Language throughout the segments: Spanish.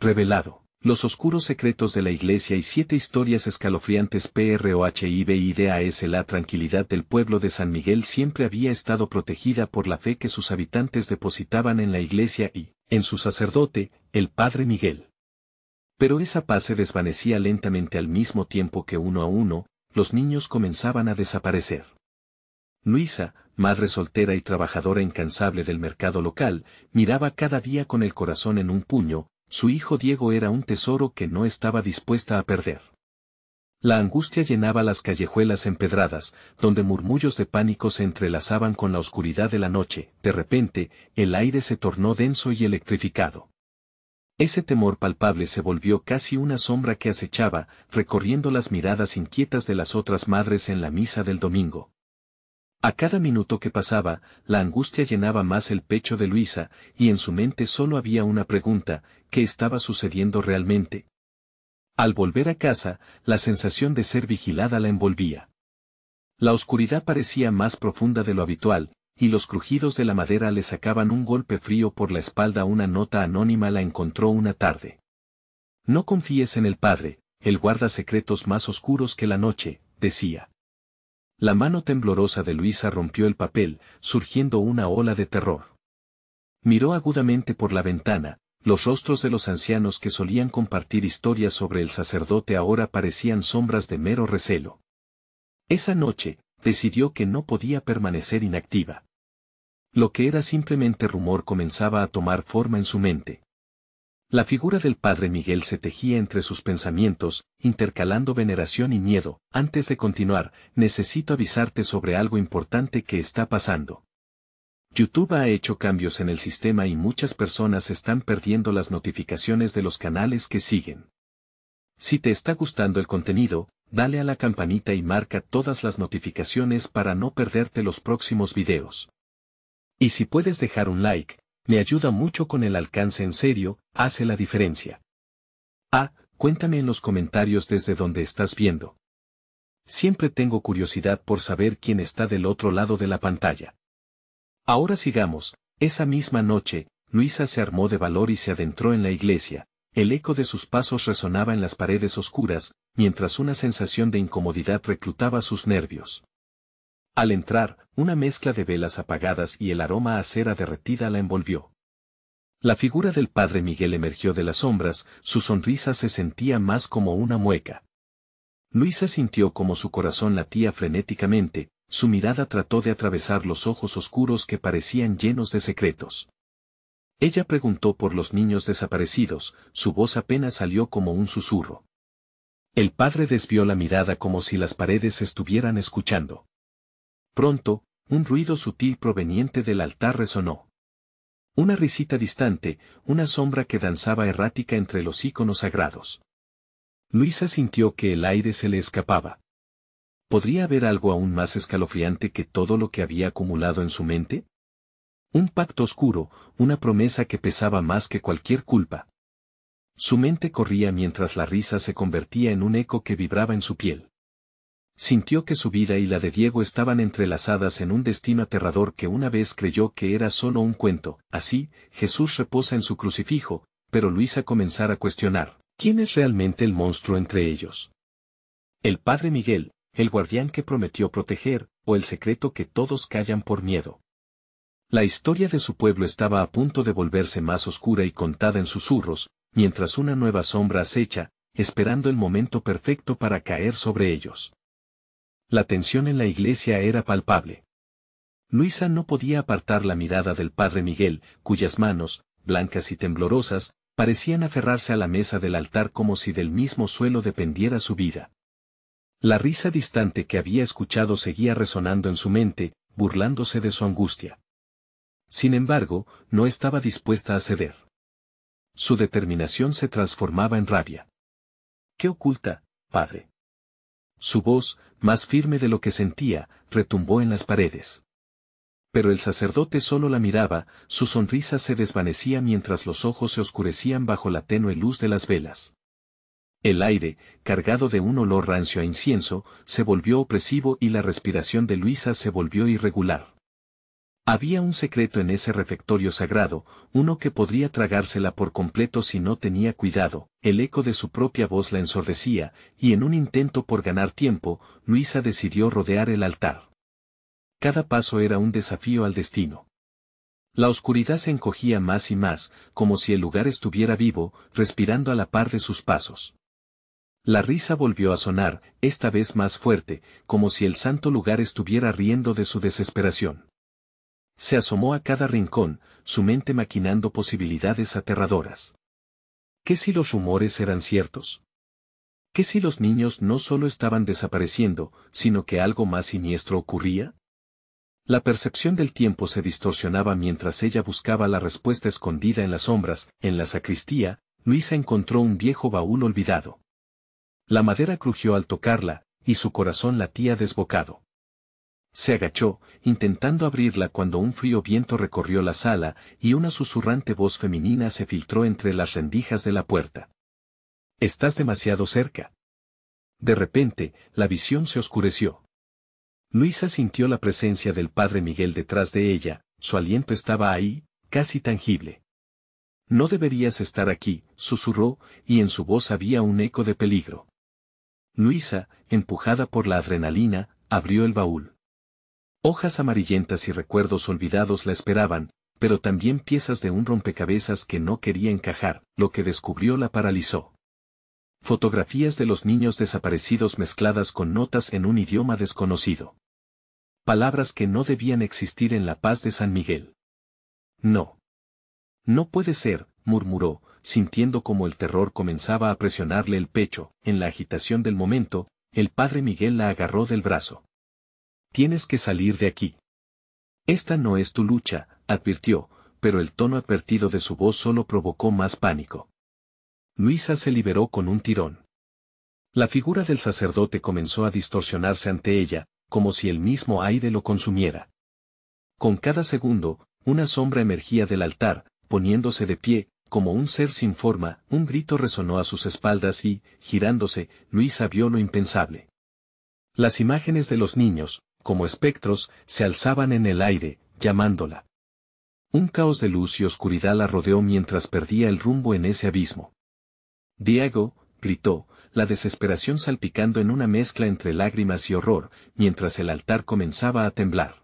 Revelado. Los oscuros secretos de la Iglesia y 7 historias escalofriantes. PROHIVIDAS. La tranquilidad del pueblo de San Miguel siempre había estado protegida por la fe que sus habitantes depositaban en la Iglesia y, en su sacerdote, el Padre Miguel. Pero esa paz se desvanecía lentamente al mismo tiempo que uno a uno, los niños comenzaban a desaparecer. Luisa, madre soltera y trabajadora incansable del mercado local, miraba cada día con el corazón en un puño. Su hijo Diego era un tesoro que no estaba dispuesta a perder. La angustia llenaba las callejuelas empedradas, donde murmullos de pánico se entrelazaban con la oscuridad de la noche. De repente, el aire se tornó denso y electrificado. Ese temor palpable se volvió casi una sombra que acechaba, recorriendo las miradas inquietas de las otras madres en la misa del domingo. A cada minuto que pasaba, la angustia llenaba más el pecho de Luisa, y en su mente solo había una pregunta: ¿qué estaba sucediendo realmente? Al volver a casa, la sensación de ser vigilada la envolvía. La oscuridad parecía más profunda de lo habitual, y los crujidos de la madera le sacaban un golpe frío por la espalda. Una nota anónima la encontró una tarde. No confíes en el Padre, él guarda secretos más oscuros que la noche, decía. La mano temblorosa de Luisa rompió el papel, surgiendo una ola de terror. Miró agudamente por la ventana. Los rostros de los ancianos que solían compartir historias sobre el sacerdote ahora parecían sombras de mero recelo. Esa noche, decidió que no podía permanecer inactiva. Lo que era simplemente rumor comenzaba a tomar forma en su mente. La figura del Padre Miguel se tejía entre sus pensamientos, intercalando veneración y miedo. Antes de continuar, necesito avisarte sobre algo importante que está pasando. YouTube ha hecho cambios en el sistema y muchas personas están perdiendo las notificaciones de los canales que siguen. Si te está gustando el contenido, dale a la campanita y marca todas las notificaciones para no perderte los próximos videos. Y si puedes dejar un like, me ayuda mucho con el alcance. En serio, hace la diferencia. Cuéntame en los comentarios desde donde estás viendo. Siempre tengo curiosidad por saber quién está del otro lado de la pantalla. Ahora sigamos. Esa misma noche, Luisa se armó de valor y se adentró en la iglesia. El eco de sus pasos resonaba en las paredes oscuras, mientras una sensación de incomodidad reclutaba sus nervios. Al entrar, una mezcla de velas apagadas y el aroma a cera derretida la envolvió. La figura del Padre Miguel emergió de las sombras, su sonrisa se sentía más como una mueca. Luisa sintió como su corazón latía frenéticamente, su mirada trató de atravesar los ojos oscuros que parecían llenos de secretos. Ella preguntó por los niños desaparecidos, su voz apenas salió como un susurro. El padre desvió la mirada como si las paredes estuvieran escuchando. Pronto, un ruido sutil proveniente del altar resonó. Una risita distante, una sombra que danzaba errática entre los íconos sagrados. Luisa sintió que el aire se le escapaba. ¿Podría haber algo aún más escalofriante que todo lo que había acumulado en su mente? Un pacto oscuro, una promesa que pesaba más que cualquier culpa. Su mente corría mientras la risa se convertía en un eco que vibraba en su piel. Sintió que su vida y la de Diego estaban entrelazadas en un destino aterrador que una vez creyó que era solo un cuento. Así, Jesús reposa en su crucifijo, pero Luisa comenzara a cuestionar, ¿quién es realmente el monstruo entre ellos? ¿El Padre Miguel, el guardián que prometió proteger, o el secreto que todos callan por miedo? La historia de su pueblo estaba a punto de volverse más oscura y contada en susurros, mientras una nueva sombra acecha, esperando el momento perfecto para caer sobre ellos. La tensión en la iglesia era palpable. Luisa no podía apartar la mirada del Padre Miguel, cuyas manos, blancas y temblorosas, parecían aferrarse a la mesa del altar como si del mismo suelo dependiera su vida. La risa distante que había escuchado seguía resonando en su mente, burlándose de su angustia. Sin embargo, no estaba dispuesta a ceder. Su determinación se transformaba en rabia. ¿Qué oculta, padre? Su voz, más firme de lo que sentía, retumbó en las paredes. Pero el sacerdote solo la miraba, su sonrisa se desvanecía mientras los ojos se oscurecían bajo la tenue luz de las velas. El aire, cargado de un olor rancio a incienso, se volvió opresivo y la respiración de Luisa se volvió irregular. Había un secreto en ese refectorio sagrado, uno que podría tragársela por completo si no tenía cuidado. El eco de su propia voz la ensordecía, y en un intento por ganar tiempo, Luisa decidió rodear el altar. Cada paso era un desafío al destino. La oscuridad se encogía más y más, como si el lugar estuviera vivo, respirando a la par de sus pasos. La risa volvió a sonar, esta vez más fuerte, como si el santo lugar estuviera riendo de su desesperación. Se asomó a cada rincón, su mente maquinando posibilidades aterradoras. ¿Qué si los rumores eran ciertos? ¿Qué si los niños no solo estaban desapareciendo, sino que algo más siniestro ocurría? La percepción del tiempo se distorsionaba mientras ella buscaba la respuesta escondida en las sombras. En la sacristía, Luisa encontró un viejo baúl olvidado. La madera crujió al tocarla, y su corazón latía desbocado. Se agachó, intentando abrirla cuando un frío viento recorrió la sala, y una susurrante voz femenina se filtró entre las rendijas de la puerta. «Estás demasiado cerca». De repente, la visión se oscureció. Luisa sintió la presencia del padre Miguel detrás de ella, su aliento estaba ahí, casi tangible. «No deberías estar aquí», susurró, y en su voz había un eco de peligro. Luisa, empujada por la adrenalina, abrió el baúl. Hojas amarillentas y recuerdos olvidados la esperaban, pero también piezas de un rompecabezas que no quería encajar. Lo que descubrió la paralizó. Fotografías de los niños desaparecidos mezcladas con notas en un idioma desconocido. Palabras que no debían existir en la paz de San Miguel. «No. No puede ser», murmuró, sintiendo como el terror comenzaba a presionarle el pecho. En la agitación del momento, el padre Miguel la agarró del brazo. «Tienes que salir de aquí. Esta no es tu lucha», advirtió, pero el tono advertido de su voz solo provocó más pánico. Luisa se liberó con un tirón. La figura del sacerdote comenzó a distorsionarse ante ella, como si el mismo aire lo consumiera. Con cada segundo, una sombra emergía del altar, poniéndose de pie, como un ser sin forma. Un grito resonó a sus espaldas y, girándose, Luisa vio lo impensable. Las imágenes de los niños, como espectros, se alzaban en el aire, llamándola. Un caos de luz y oscuridad la rodeó mientras perdía el rumbo en ese abismo. «Diego», gritó, la desesperación salpicando en una mezcla entre lágrimas y horror, mientras el altar comenzaba a temblar.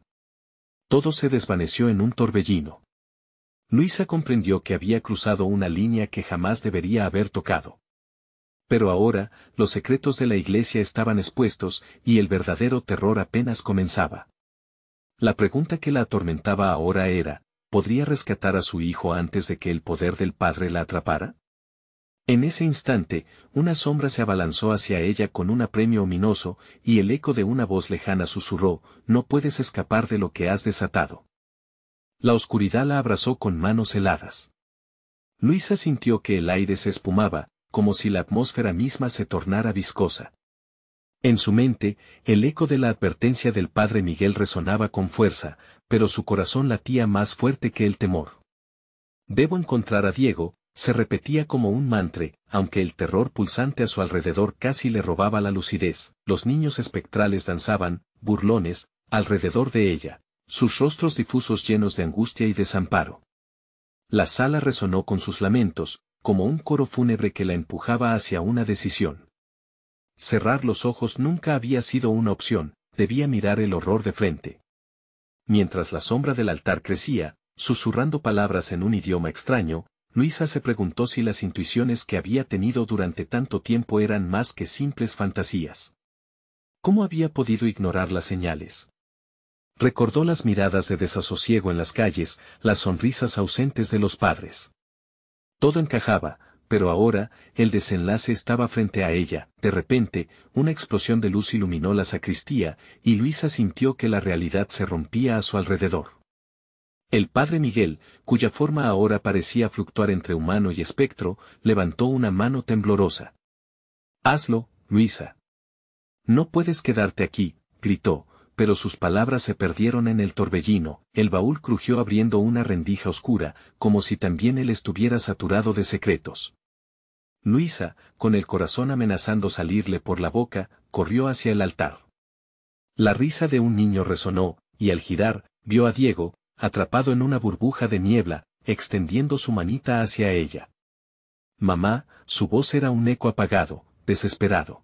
Todo se desvaneció en un torbellino. Luisa comprendió que había cruzado una línea que jamás debería haber tocado. Pero ahora, los secretos de la iglesia estaban expuestos, y el verdadero terror apenas comenzaba. La pregunta que la atormentaba ahora era, ¿podría rescatar a su hijo antes de que el poder del padre la atrapara? En ese instante, una sombra se abalanzó hacia ella con un apremio ominoso, y el eco de una voz lejana susurró, «No puedes escapar de lo que has desatado». La oscuridad la abrazó con manos heladas. Luisa sintió que el aire se espumaba, como si la atmósfera misma se tornara viscosa. En su mente, el eco de la advertencia del padre Miguel resonaba con fuerza, pero su corazón latía más fuerte que el temor. «Debo encontrar a Diego», se repetía como un mantra, aunque el terror pulsante a su alrededor casi le robaba la lucidez. Los niños espectrales danzaban, burlones, alrededor de ella, sus rostros difusos llenos de angustia y desamparo. La sala resonó con sus lamentos, como un coro fúnebre que la empujaba hacia una decisión. Cerrar los ojos nunca había sido una opción, debía mirar el horror de frente. Mientras la sombra del altar crecía, susurrando palabras en un idioma extraño, Luisa se preguntó si las intuiciones que había tenido durante tanto tiempo eran más que simples fantasías. ¿Cómo había podido ignorar las señales? Recordó las miradas de desasosiego en las calles, las sonrisas ausentes de los padres. Todo encajaba, pero ahora, el desenlace estaba frente a ella. De repente, una explosión de luz iluminó la sacristía, y Luisa sintió que la realidad se rompía a su alrededor. El padre Miguel, cuya forma ahora parecía fluctuar entre humano y espectro, levantó una mano temblorosa. «Hazlo, Luisa. No puedes quedarte aquí», gritó, pero sus palabras se perdieron en el torbellino. El baúl crujió abriendo una rendija oscura, como si también él estuviera saturado de secretos. Luisa, con el corazón amenazando salirle por la boca, corrió hacia el altar. La risa de un niño resonó, y al girar, vio a Diego, atrapado en una burbuja de niebla, extendiendo su manita hacia ella. Mamá, su voz era un eco apagado, desesperado.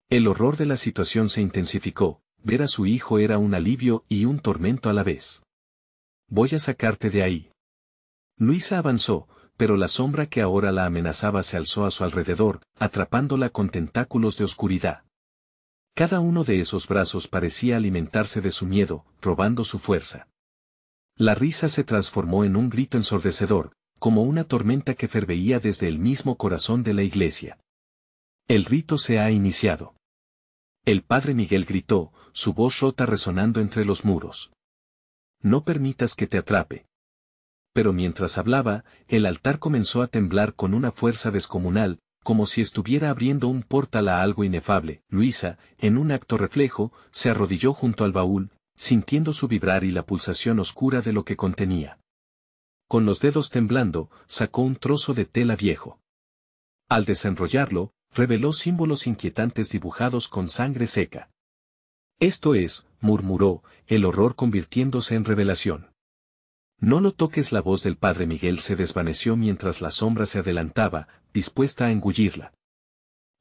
El horror de la situación se intensificó, ver a su hijo era un alivio y un tormento a la vez. Voy a sacarte de ahí. Luisa avanzó, pero la sombra que ahora la amenazaba se alzó a su alrededor, atrapándola con tentáculos de oscuridad. Cada uno de esos brazos parecía alimentarse de su miedo, robando su fuerza. La risa se transformó en un grito ensordecedor, como una tormenta que ferveía desde el mismo corazón de la iglesia. El rito se ha iniciado. El padre Miguel gritó, su voz rota resonando entre los muros. No permitas que te atrape. Pero mientras hablaba, el altar comenzó a temblar con una fuerza descomunal, como si estuviera abriendo un portal a algo inefable. Luisa, en un acto reflejo, se arrodilló junto al baúl, sintiendo su vibrar y la pulsación oscura de lo que contenía. Con los dedos temblando, sacó un trozo de tela viejo. Al desenrollarlo, reveló símbolos inquietantes dibujados con sangre seca. Esto es, murmuró, el horror convirtiéndose en revelación. No lo toques. La voz del padre Miguel se desvaneció mientras la sombra se adelantaba, dispuesta a engullirla.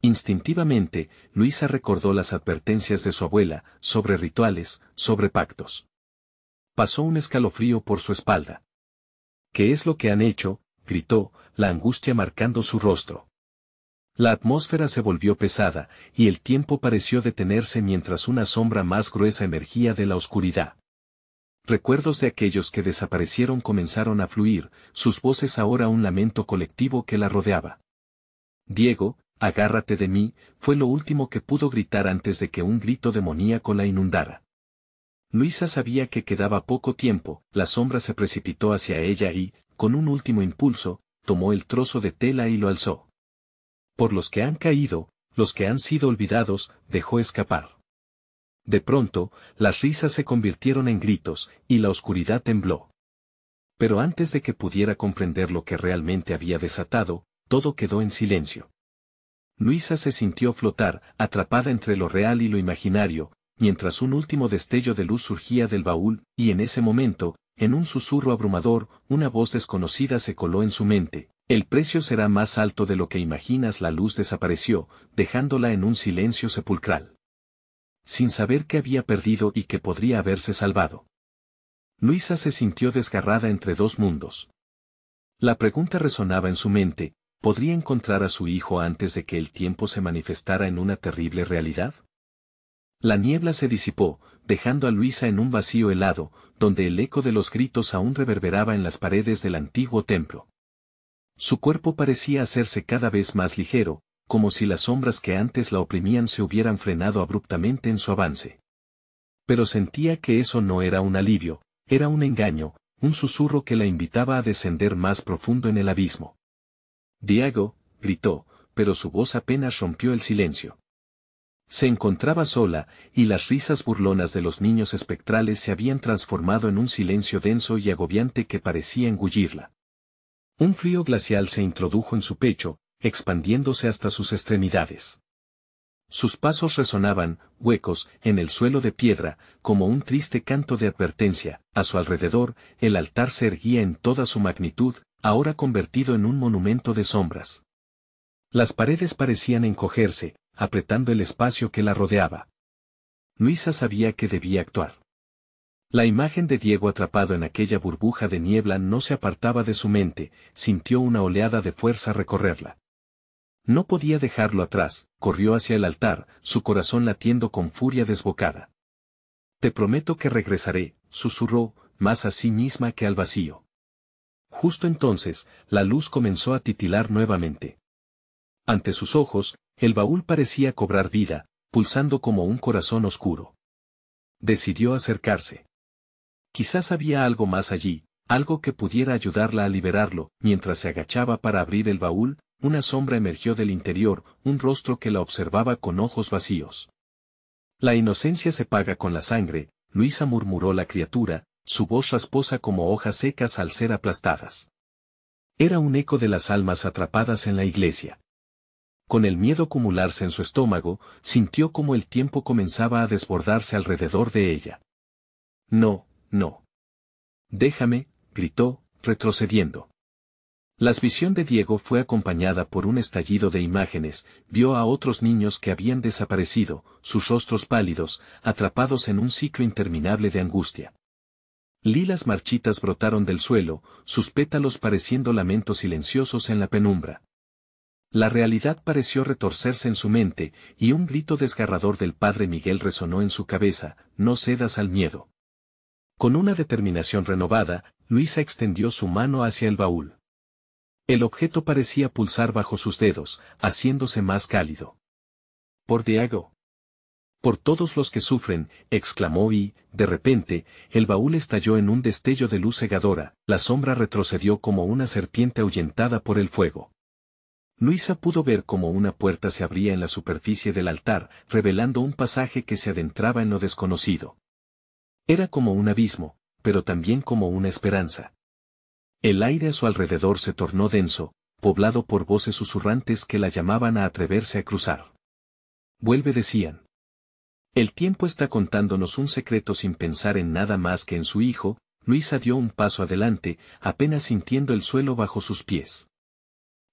Instintivamente, Luisa recordó las advertencias de su abuela, sobre rituales, sobre pactos. Pasó un escalofrío por su espalda. ¿Qué es lo que han hecho?, gritó, la angustia marcando su rostro. La atmósfera se volvió pesada, y el tiempo pareció detenerse mientras una sombra más gruesa emergía de la oscuridad. Recuerdos de aquellos que desaparecieron comenzaron a fluir, sus voces ahora un lamento colectivo que la rodeaba. Diego, agárrate de mí, fue lo último que pudo gritar antes de que un grito demoníaco la inundara. Luisa sabía que quedaba poco tiempo, la sombra se precipitó hacia ella y, con un último impulso, tomó el trozo de tela y lo alzó. Por los que han caído, los que han sido olvidados, dejó escapar. De pronto, las risas se convirtieron en gritos, y la oscuridad tembló. Pero antes de que pudiera comprender lo que realmente había desatado, todo quedó en silencio. Luisa se sintió flotar, atrapada entre lo real y lo imaginario, mientras un último destello de luz surgía del baúl, y en ese momento, en un susurro abrumador, una voz desconocida se coló en su mente. El precio será más alto de lo que imaginas. La luz desapareció, dejándola en un silencio sepulcral. Sin saber qué había perdido y que podría haberse salvado. Luisa se sintió desgarrada entre dos mundos. La pregunta resonaba en su mente, ¿podría encontrar a su hijo antes de que el tiempo se manifestara en una terrible realidad? La niebla se disipó, dejando a Luisa en un vacío helado, donde el eco de los gritos aún reverberaba en las paredes del antiguo templo. Su cuerpo parecía hacerse cada vez más ligero, como si las sombras que antes la oprimían se hubieran frenado abruptamente en su avance. Pero sentía que eso no era un alivio, era un engaño, un susurro que la invitaba a descender más profundo en el abismo. Diego, gritó, pero su voz apenas rompió el silencio. Se encontraba sola, y las risas burlonas de los niños espectrales se habían transformado en un silencio denso y agobiante que parecía engullirla. Un frío glacial se introdujo en su pecho, expandiéndose hasta sus extremidades. Sus pasos resonaban, huecos, en el suelo de piedra, como un triste canto de advertencia. A su alrededor, el altar se erguía en toda su magnitud, ahora convertido en un monumento de sombras. Las paredes parecían encogerse, apretando el espacio que la rodeaba. Luisa sabía que debía actuar. La imagen de Diego atrapado en aquella burbuja de niebla no se apartaba de su mente, sintió una oleada de fuerza recorrerla. No podía dejarlo atrás, corrió hacia el altar, su corazón latiendo con furia desbocada. Te prometo que regresaré, susurró, más a sí misma que al vacío. Justo entonces, la luz comenzó a titilar nuevamente. Ante sus ojos, el baúl parecía cobrar vida, pulsando como un corazón oscuro. Decidió acercarse. Quizás había algo más allí, algo que pudiera ayudarla a liberarlo. Mientras se agachaba para abrir el baúl, una sombra emergió del interior, un rostro que la observaba con ojos vacíos. La inocencia se paga con la sangre, Luisa, murmuró la criatura, su voz rasposa como hojas secas al ser aplastadas. Era un eco de las almas atrapadas en la iglesia. Con el miedo acumularse en su estómago, sintió como el tiempo comenzaba a desbordarse alrededor de ella. No, no. Déjame, gritó, retrocediendo. La visión de Diego fue acompañada por un estallido de imágenes, vio a otros niños que habían desaparecido, sus rostros pálidos, atrapados en un ciclo interminable de angustia. Lilas marchitas brotaron del suelo, sus pétalos pareciendo lamentos silenciosos en la penumbra. La realidad pareció retorcerse en su mente, y un grito desgarrador del padre Miguel resonó en su cabeza: no cedas al miedo. Con una determinación renovada, Luisa extendió su mano hacia el baúl. El objeto parecía pulsar bajo sus dedos, haciéndose más cálido. Por Diego. Por todos los que sufren, exclamó y, de repente, el baúl estalló en un destello de luz cegadora, la sombra retrocedió como una serpiente ahuyentada por el fuego. Luisa pudo ver cómo una puerta se abría en la superficie del altar, revelando un pasaje que se adentraba en lo desconocido. Era como un abismo, pero también como una esperanza. El aire a su alrededor se tornó denso, poblado por voces susurrantes que la llamaban a atreverse a cruzar. Vuelve, decían. El tiempo está contándonos un secreto. Sin pensar en nada más que en su hijo, Luisa dio un paso adelante, apenas sintiendo el suelo bajo sus pies.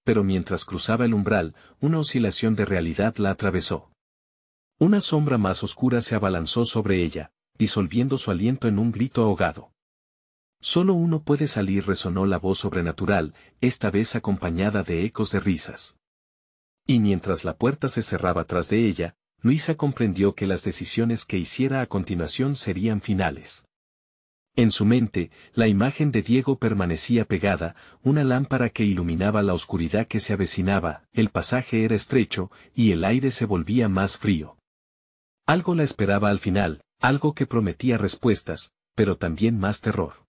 Pero mientras cruzaba el umbral, una oscilación de realidad la atravesó. Una sombra más oscura se abalanzó sobre ella, disolviendo su aliento en un grito ahogado. Solo uno puede salir, resonó la voz sobrenatural, esta vez acompañada de ecos de risas. Y mientras la puerta se cerraba tras de ella, Luisa comprendió que las decisiones que hiciera a continuación serían finales. En su mente, la imagen de Diego permanecía pegada, una lámpara que iluminaba la oscuridad que se avecinaba, el pasaje era estrecho, y el aire se volvía más frío. Algo la esperaba al final, algo que prometía respuestas, pero también más terror.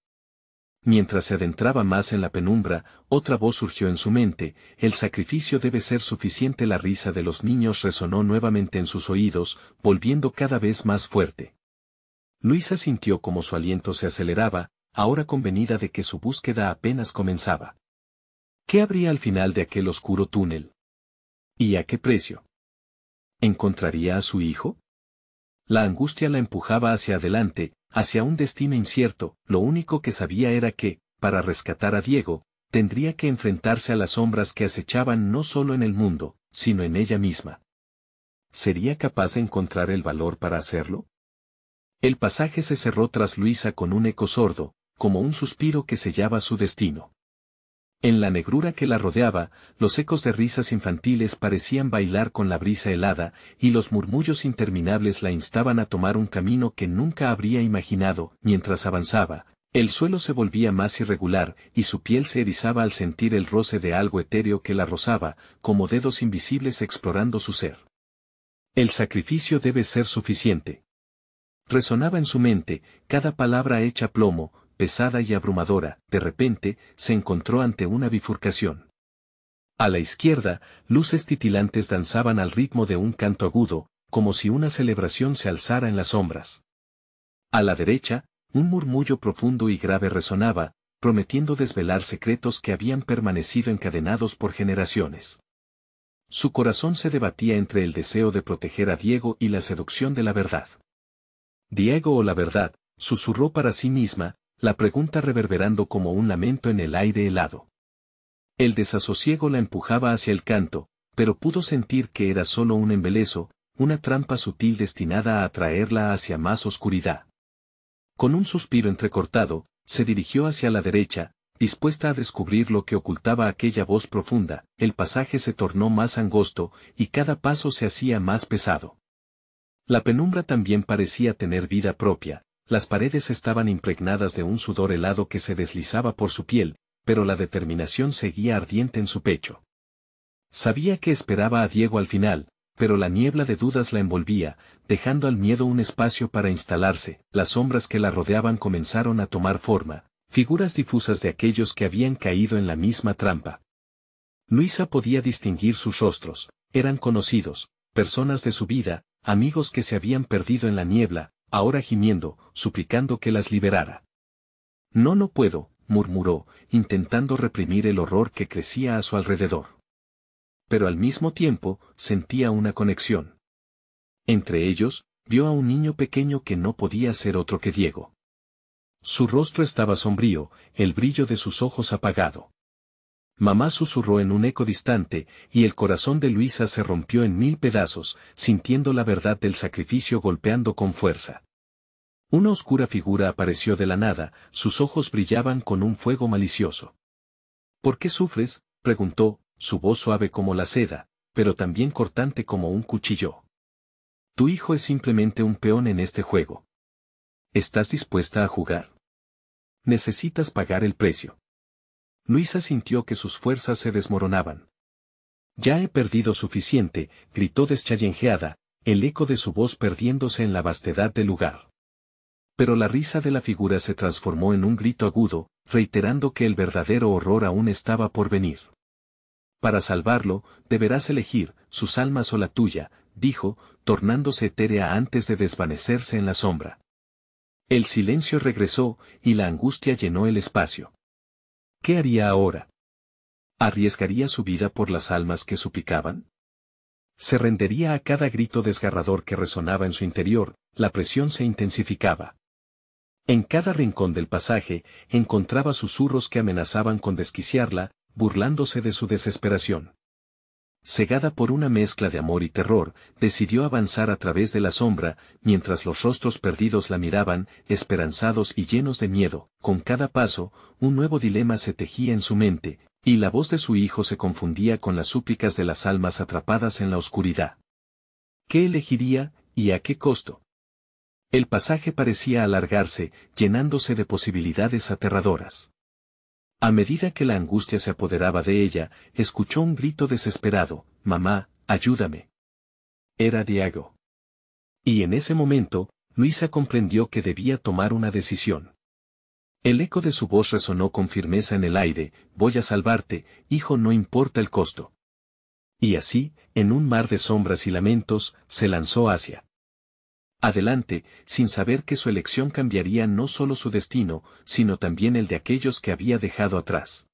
Mientras se adentraba más en la penumbra, otra voz surgió en su mente: el sacrificio debe ser suficiente. La risa de los niños resonó nuevamente en sus oídos, volviendo cada vez más fuerte. Luisa sintió como su aliento se aceleraba, ahora convenida de que su búsqueda apenas comenzaba. ¿Qué habría al final de aquel oscuro túnel? ¿Y a qué precio? ¿Encontraría a su hijo? La angustia la empujaba hacia adelante, hacia un destino incierto. Lo único que sabía era que, para rescatar a Diego, tendría que enfrentarse a las sombras que acechaban no solo en el mundo, sino en ella misma. ¿Sería capaz de encontrar el valor para hacerlo? El pasaje se cerró tras Luisa con un eco sordo, como un suspiro que sellaba su destino. En la negrura que la rodeaba, los ecos de risas infantiles parecían bailar con la brisa helada, y los murmullos interminables la instaban a tomar un camino que nunca habría imaginado. Mientras avanzaba, el suelo se volvía más irregular, y su piel se erizaba al sentir el roce de algo etéreo que la rozaba, como dedos invisibles explorando su ser. El sacrificio debe ser suficiente. Resonaba en su mente, cada palabra hecha plomo, pesada y abrumadora. De repente, se encontró ante una bifurcación. A la izquierda, luces titilantes danzaban al ritmo de un canto agudo, como si una celebración se alzara en las sombras. A la derecha, un murmullo profundo y grave resonaba, prometiendo desvelar secretos que habían permanecido encadenados por generaciones. Su corazón se debatía entre el deseo de proteger a Diego y la seducción de la verdad. ¿Diego o la verdad?, susurró para sí misma, la pregunta reverberando como un lamento en el aire helado. El desasosiego la empujaba hacia el canto, pero pudo sentir que era solo un embeleso, una trampa sutil destinada a atraerla hacia más oscuridad. Con un suspiro entrecortado, se dirigió hacia la derecha, dispuesta a descubrir lo que ocultaba aquella voz profunda. El pasaje se tornó más angosto, y cada paso se hacía más pesado. La penumbra también parecía tener vida propia. Las paredes estaban impregnadas de un sudor helado que se deslizaba por su piel, pero la determinación seguía ardiente en su pecho. Sabía que esperaba a Diego al final, pero la niebla de dudas la envolvía, dejando al miedo un espacio para instalarse. Las sombras que la rodeaban comenzaron a tomar forma, figuras difusas de aquellos que habían caído en la misma trampa. Luisa podía distinguir sus rostros, eran conocidos, personas de su vida, amigos que se habían perdido en la niebla, ahora gimiendo, suplicando que las liberara. No puedo, murmuró, intentando reprimir el horror que crecía a su alrededor. Pero al mismo tiempo, sentía una conexión. Entre ellos, vio a un niño pequeño que no podía ser otro que Diego. Su rostro estaba sombrío, el brillo de sus ojos apagado. Mamá susurró en un eco distante, y el corazón de Luisa se rompió en 1000 pedazos, sintiendo la verdad del sacrificio golpeando con fuerza. Una oscura figura apareció de la nada, sus ojos brillaban con un fuego malicioso. ¿Por qué sufres?, preguntó, su voz suave como la seda, pero también cortante como un cuchillo. Tu hijo es simplemente un peón en este juego. ¿Estás dispuesta a jugar? Necesitas pagar el precio. Luisa sintió que sus fuerzas se desmoronaban. Ya he perdido suficiente, gritó deschallenjeada, el eco de su voz perdiéndose en la vastedad del lugar. Pero la risa de la figura se transformó en un grito agudo, reiterando que el verdadero horror aún estaba por venir. Para salvarlo, deberás elegir, sus almas o la tuya, dijo, tornándose etérea antes de desvanecerse en la sombra. El silencio regresó, y la angustia llenó el espacio. ¿Qué haría ahora? ¿Arriesgaría su vida por las almas que suplicaban? Se rendiría a cada grito desgarrador que resonaba en su interior, la presión se intensificaba. En cada rincón del pasaje, encontraba susurros que amenazaban con desquiciarla, burlándose de su desesperación. Cegada por una mezcla de amor y terror, decidió avanzar a través de la sombra, mientras los rostros perdidos la miraban, esperanzados y llenos de miedo. Con cada paso, un nuevo dilema se tejía en su mente, y la voz de su hijo se confundía con las súplicas de las almas atrapadas en la oscuridad. ¿Qué elegiría, y a qué costo? El pasaje parecía alargarse, llenándose de posibilidades aterradoras. A medida que la angustia se apoderaba de ella, escuchó un grito desesperado: «Mamá, ayúdame». Era Diego. Y en ese momento, Luisa comprendió que debía tomar una decisión. El eco de su voz resonó con firmeza en el aire: «Voy a salvarte, hijo, no importa el costo». Y así, en un mar de sombras y lamentos, se lanzó hacia adelante, sin saber que su elección cambiaría no solo su destino, sino también el de aquellos que había dejado atrás.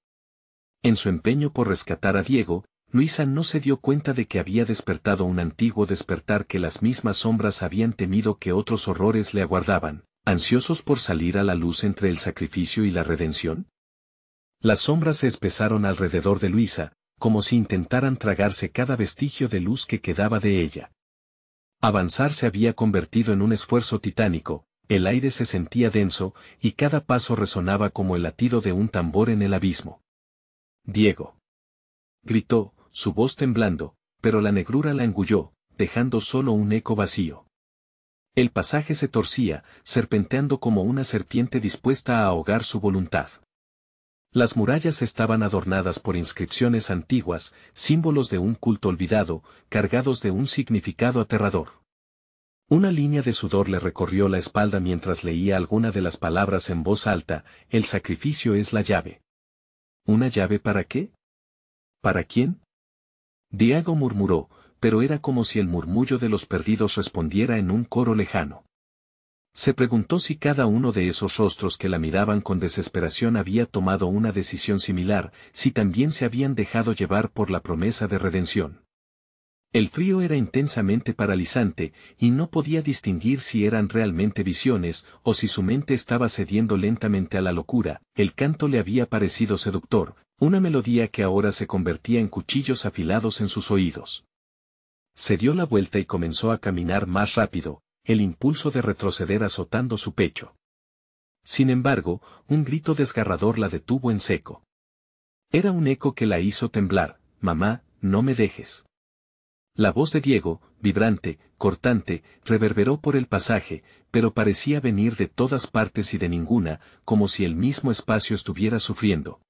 En su empeño por rescatar a Diego, Luisa no se dio cuenta de que había despertado un antiguo despertar que las mismas sombras habían temido que otros horrores le aguardaban, ansiosos por salir a la luz entre el sacrificio y la redención. Las sombras se espesaron alrededor de Luisa, como si intentaran tragarse cada vestigio de luz que quedaba de ella. Avanzar se había convertido en un esfuerzo titánico, el aire se sentía denso, y cada paso resonaba como el latido de un tambor en el abismo. «Diego», gritó, su voz temblando, pero la negrura la engulló, dejando solo un eco vacío. El pasaje se torcía, serpenteando como una serpiente dispuesta a ahogar su voluntad. Las murallas estaban adornadas por inscripciones antiguas, símbolos de un culto olvidado, cargados de un significado aterrador. Una línea de sudor le recorrió la espalda mientras leía alguna de las palabras en voz alta: «El sacrificio es la llave». ¿Una llave para qué? ¿Para quién? Diego murmuró, pero era como si el murmullo de los perdidos respondiera en un coro lejano. Se preguntó si cada uno de esos rostros que la miraban con desesperación había tomado una decisión similar, si también se habían dejado llevar por la promesa de redención. El frío era intensamente paralizante, y no podía distinguir si eran realmente visiones, o si su mente estaba cediendo lentamente a la locura. El canto le había parecido seductor, una melodía que ahora se convertía en cuchillos afilados en sus oídos. Se dio la vuelta y comenzó a caminar más rápido, el impulso de retroceder azotando su pecho. Sin embargo, un grito desgarrador la detuvo en seco. Era un eco que la hizo temblar: «Mamá, no me dejes». La voz de Diego, vibrante, cortante, reverberó por el pasaje, pero parecía venir de todas partes y de ninguna, como si el mismo espacio estuviera sufriendo.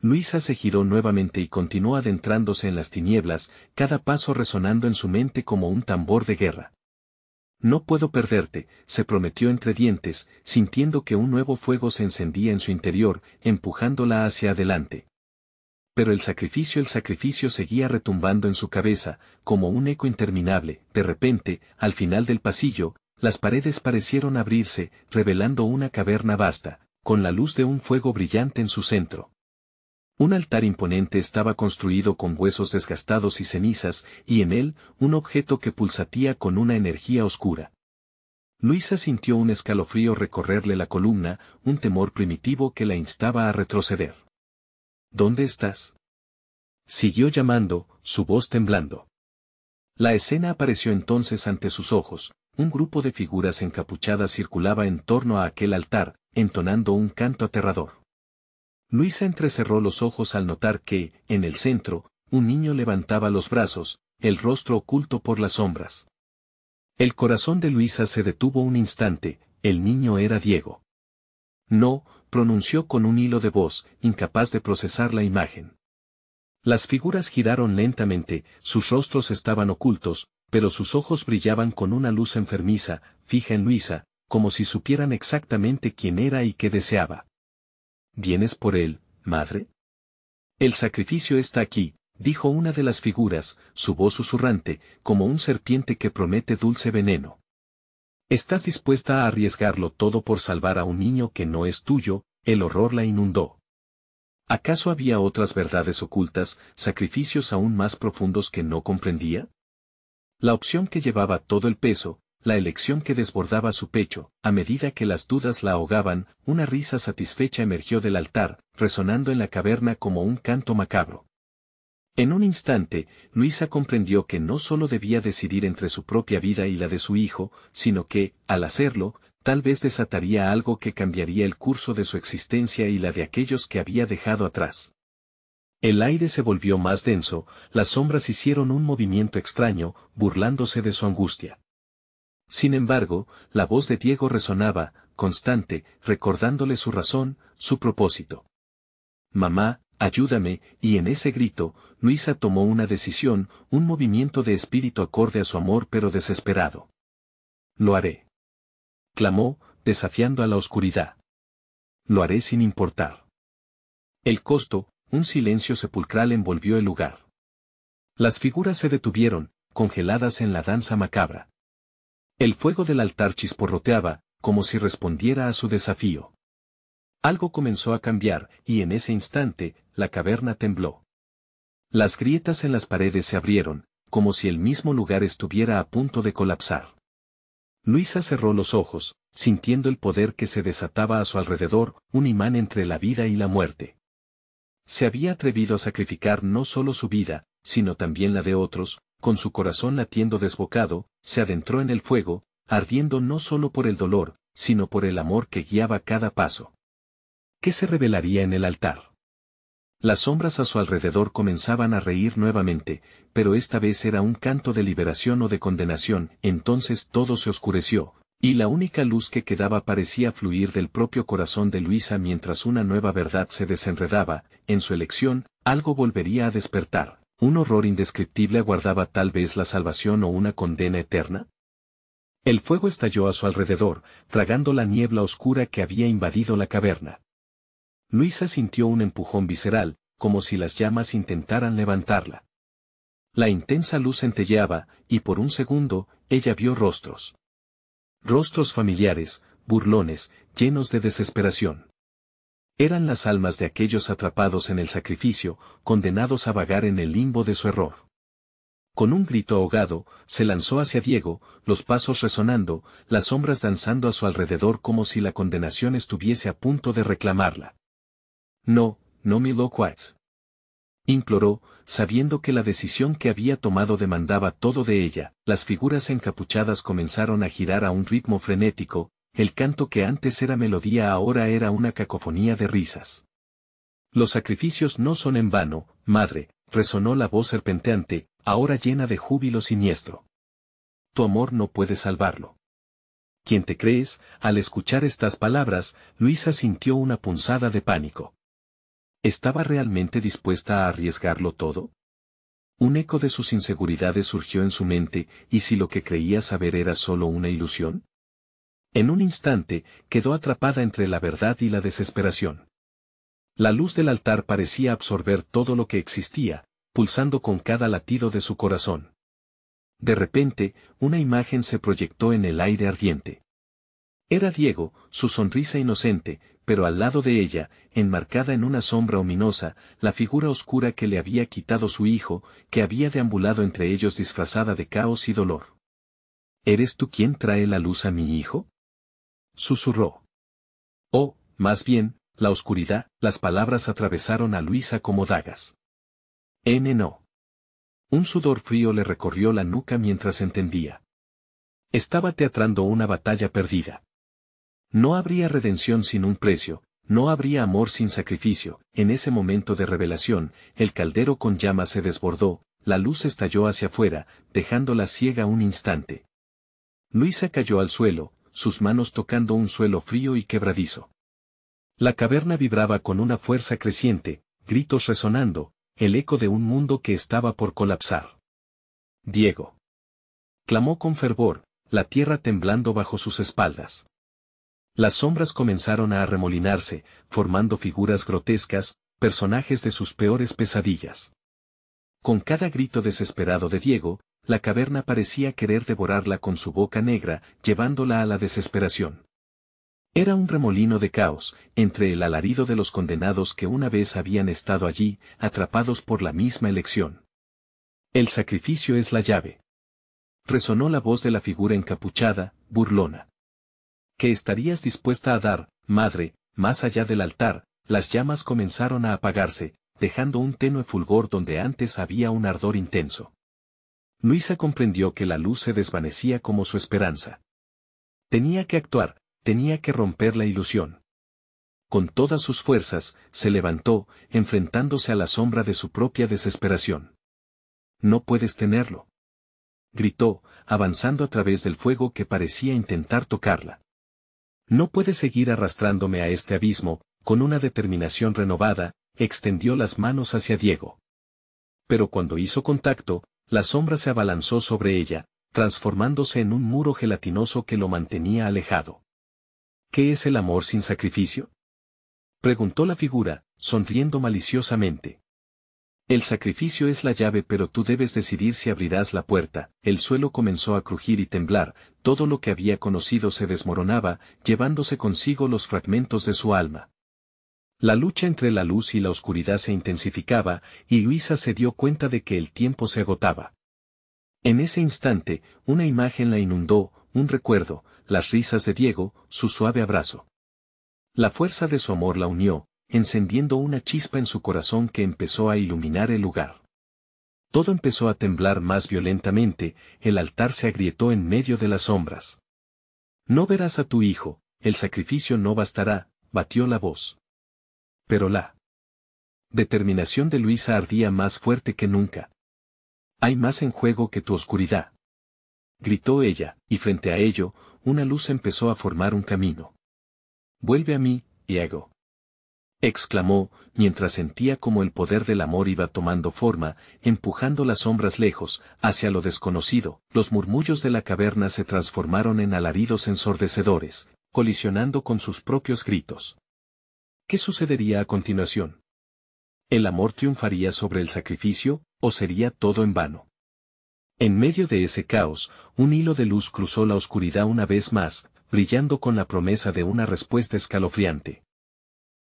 Luisa se giró nuevamente y continuó adentrándose en las tinieblas, cada paso resonando en su mente como un tambor de guerra. «No puedo perderte», se prometió entre dientes, sintiendo que un nuevo fuego se encendía en su interior, empujándola hacia adelante. Pero el sacrificio seguía retumbando en su cabeza, como un eco interminable. De repente, al final del pasillo, las paredes parecieron abrirse, revelando una caverna vasta, con la luz de un fuego brillante en su centro. Un altar imponente estaba construido con huesos desgastados y cenizas, y en él, un objeto que pulsatía con una energía oscura. Luisa sintió un escalofrío recorrerle la columna, un temor primitivo que la instaba a retroceder. ¿Dónde estás? Siguió llamando, su voz temblando. La escena apareció entonces ante sus ojos. Un grupo de figuras encapuchadas circulaba en torno a aquel altar, entonando un canto aterrador. Luisa entrecerró los ojos al notar que, en el centro, un niño levantaba los brazos, el rostro oculto por las sombras. El corazón de Luisa se detuvo un instante, el niño era Diego. No, pronunció con un hilo de voz, incapaz de procesar la imagen. Las figuras giraron lentamente, sus rostros estaban ocultos, pero sus ojos brillaban con una luz enfermiza, fija en Luisa, como si supieran exactamente quién era y qué deseaba. ¿Vienes por él, madre? El sacrificio está aquí, dijo una de las figuras, su voz susurrante, como un serpiente que promete dulce veneno. ¿Estás dispuesta a arriesgarlo todo por salvar a un niño que no es tuyo? El horror la inundó. ¿Acaso había otras verdades ocultas, sacrificios aún más profundos que no comprendía? La opción que llevaba todo el peso, la elección que desbordaba su pecho, a medida que las dudas la ahogaban, una risa satisfecha emergió del altar, resonando en la caverna como un canto macabro. En un instante, Luisa comprendió que no solo debía decidir entre su propia vida y la de su hijo, sino que, al hacerlo, tal vez desataría algo que cambiaría el curso de su existencia y la de aquellos que había dejado atrás. El aire se volvió más denso, las sombras hicieron un movimiento extraño, burlándose de su angustia. Sin embargo, la voz de Diego resonaba, constante, recordándole su razón, su propósito. «Mamá, ayúdame», y en ese grito, Luisa tomó una decisión, un movimiento de espíritu acorde a su amor pero desesperado. «Lo haré», clamó, desafiando a la oscuridad. «Lo haré sin importar». El costo, un silencio sepulcral envolvió el lugar. Las figuras se detuvieron, congeladas en la danza macabra. El fuego del altar chisporroteaba, como si respondiera a su desafío. Algo comenzó a cambiar, y en ese instante, la caverna tembló. Las grietas en las paredes se abrieron, como si el mismo lugar estuviera a punto de colapsar. Luisa cerró los ojos, sintiendo el poder que se desataba a su alrededor, un imán entre la vida y la muerte. Se había atrevido a sacrificar no solo su vida, sino también la de otros, con su corazón latiendo desbocado, se adentró en el fuego, ardiendo no solo por el dolor, sino por el amor que guiaba cada paso. ¿Qué se revelaría en el altar? Las sombras a su alrededor comenzaban a reír nuevamente, pero esta vez era un canto de liberación o de condenación. Entonces todo se oscureció, y la única luz que quedaba parecía fluir del propio corazón de Luisa mientras una nueva verdad se desenredaba. En su elección, algo volvería a despertar. ¿Un horror indescriptible aguardaba tal vez la salvación o una condena eterna? El fuego estalló a su alrededor, tragando la niebla oscura que había invadido la caverna. Luisa sintió un empujón visceral, como si las llamas intentaran levantarla. La intensa luz centelleaba, y por un segundo, ella vio rostros. Rostros familiares, burlones, llenos de desesperación. Eran las almas de aquellos atrapados en el sacrificio, condenados a vagar en el limbo de su error. Con un grito ahogado, se lanzó hacia Diego, los pasos resonando, las sombras danzando a su alrededor como si la condenación estuviese a punto de reclamarla. «No, no me lo hagas», imploró, sabiendo que la decisión que había tomado demandaba todo de ella. Las figuras encapuchadas comenzaron a girar a un ritmo frenético, el canto que antes era melodía ahora era una cacofonía de risas. «Los sacrificios no son en vano, madre», resonó la voz serpenteante, ahora llena de júbilo siniestro. «Tu amor no puede salvarlo». «¿Quién te crees?». Al escuchar estas palabras, Luisa sintió una punzada de pánico. ¿Estaba realmente dispuesta a arriesgarlo todo? Un eco de sus inseguridades surgió en su mente, ¿y si lo que creía saber era solo una ilusión? En un instante, quedó atrapada entre la verdad y la desesperación. La luz del altar parecía absorber todo lo que existía, pulsando con cada latido de su corazón. De repente, una imagen se proyectó en el aire ardiente. Era Diego, su sonrisa inocente, pero al lado de ella, enmarcada en una sombra ominosa, la figura oscura que le había quitado su hijo, que había deambulado entre ellos disfrazada de caos y dolor. ¿Eres tú quien trae la luz a mi hijo? Susurró. Oh, más bien, la oscuridad. Las palabras atravesaron a Luisa como dagas. No. Un sudor frío le recorrió la nuca mientras entendía. Estaba teatrando una batalla perdida. No habría redención sin un precio, no habría amor sin sacrificio. En ese momento de revelación, el caldero con llamas se desbordó, la luz estalló hacia afuera, dejándola ciega un instante. Luisa cayó al suelo, sus manos tocando un suelo frío y quebradizo. La caverna vibraba con una fuerza creciente, gritos resonando, el eco de un mundo que estaba por colapsar. Diego. Clamó con fervor, la tierra temblando bajo sus espaldas. Las sombras comenzaron a arremolinarse, formando figuras grotescas, personajes de sus peores pesadillas. Con cada grito desesperado de Diego, la caverna parecía querer devorarla con su boca negra, llevándola a la desesperación. Era un remolino de caos, entre el alarido de los condenados que una vez habían estado allí, atrapados por la misma elección. El sacrificio es la llave. Resonó la voz de la figura encapuchada, burlona. ¿Qué estarías dispuesta a dar, madre? Más allá del altar, las llamas comenzaron a apagarse, dejando un tenue fulgor donde antes había un ardor intenso. Luisa comprendió que la luz se desvanecía como su esperanza. Tenía que actuar, tenía que romper la ilusión. Con todas sus fuerzas, se levantó, enfrentándose a la sombra de su propia desesperación. No puedes tenerlo. Gritó, avanzando a través del fuego que parecía intentar tocarla. No puedes seguir arrastrándome a este abismo. Con una determinación renovada, extendió las manos hacia Diego. Pero cuando hizo contacto, la sombra se abalanzó sobre ella, transformándose en un muro gelatinoso que lo mantenía alejado. ¿Qué es el amor sin sacrificio? Preguntó la figura, sonriendo maliciosamente. El sacrificio es la llave, pero tú debes decidir si abrirás la puerta. El suelo comenzó a crujir y temblar, todo lo que había conocido se desmoronaba, llevándose consigo los fragmentos de su alma. La lucha entre la luz y la oscuridad se intensificaba, y Luisa se dio cuenta de que el tiempo se agotaba. En ese instante, una imagen la inundó, un recuerdo, las risas de Diego, su suave abrazo. La fuerza de su amor la unió, encendiendo una chispa en su corazón que empezó a iluminar el lugar. Todo empezó a temblar más violentamente, el altar se agrietó en medio de las sombras. No verás a tu hijo, el sacrificio no bastará, batió la voz. Pero la determinación de Luisa ardía más fuerte que nunca. Hay más en juego que tu oscuridad. Gritó ella, y frente a ello, una luz empezó a formar un camino. Vuelve a mí, Diego. Exclamó, mientras sentía como el poder del amor iba tomando forma, empujando las sombras lejos, hacia lo desconocido. Los murmullos de la caverna se transformaron en alaridos ensordecedores, colisionando con sus propios gritos. ¿Qué sucedería a continuación? ¿El amor triunfaría sobre el sacrificio, o sería todo en vano? En medio de ese caos, un hilo de luz cruzó la oscuridad una vez más, brillando con la promesa de una respuesta escalofriante.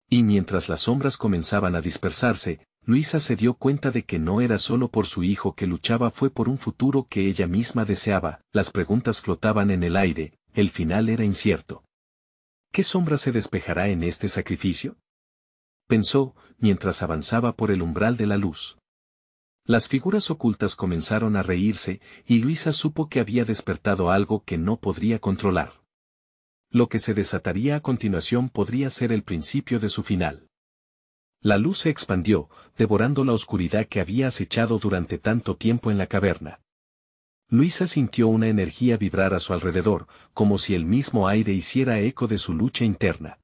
Y mientras las sombras comenzaban a dispersarse, Luisa se dio cuenta de que no era solo por su hijo que luchaba, fue por un futuro que ella misma deseaba. Las preguntas flotaban en el aire, el final era incierto. ¿Qué sombra se despejará en este sacrificio? Pensó, mientras avanzaba por el umbral de la luz. Las figuras ocultas comenzaron a reírse, y Luisa supo que había despertado algo que no podría controlar. Lo que se desataría a continuación podría ser el principio de su final. La luz se expandió, devorando la oscuridad que había acechado durante tanto tiempo en la caverna. Luisa sintió una energía vibrar a su alrededor, como si el mismo aire hiciera eco de su lucha interna.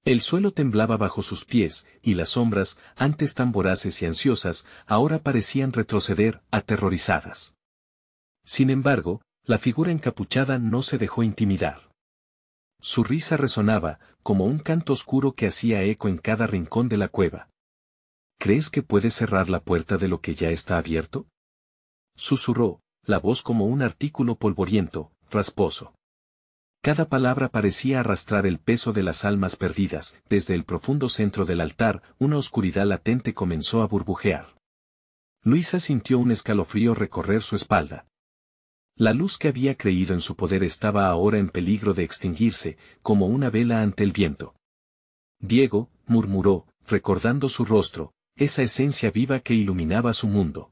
El suelo temblaba bajo sus pies, y las sombras, antes tan voraces y ansiosas, ahora parecían retroceder, aterrorizadas. Sin embargo, la figura encapuchada no se dejó intimidar. Su risa resonaba, como un canto oscuro que hacía eco en cada rincón de la cueva. ¿Crees que puedes cerrar la puerta de lo que ya está abierto? Susurró, la voz como un artículo polvoriento, rasposo. Cada palabra parecía arrastrar el peso de las almas perdidas. Desde el profundo centro del altar, una oscuridad latente comenzó a burbujear. Luisa sintió un escalofrío recorrer su espalda. La luz que había creído en su poder estaba ahora en peligro de extinguirse, como una vela ante el viento. Diego, murmuró, recordando su rostro, esa esencia viva que iluminaba su mundo.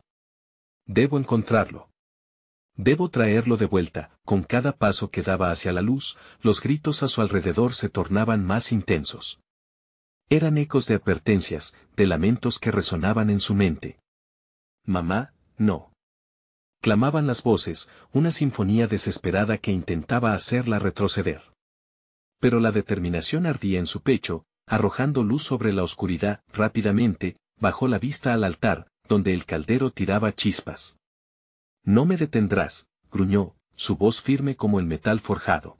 Debo encontrarlo. Debo traerlo de vuelta. Con cada paso que daba hacia la luz, los gritos a su alrededor se tornaban más intensos. Eran ecos de advertencias, de lamentos que resonaban en su mente. Mamá, no. Clamaban las voces, una sinfonía desesperada que intentaba hacerla retroceder. Pero la determinación ardía en su pecho, arrojando luz sobre la oscuridad. Rápidamente, bajó la vista al altar, donde el caldero tiraba chispas. No me detendrás, gruñó, su voz firme como el metal forjado.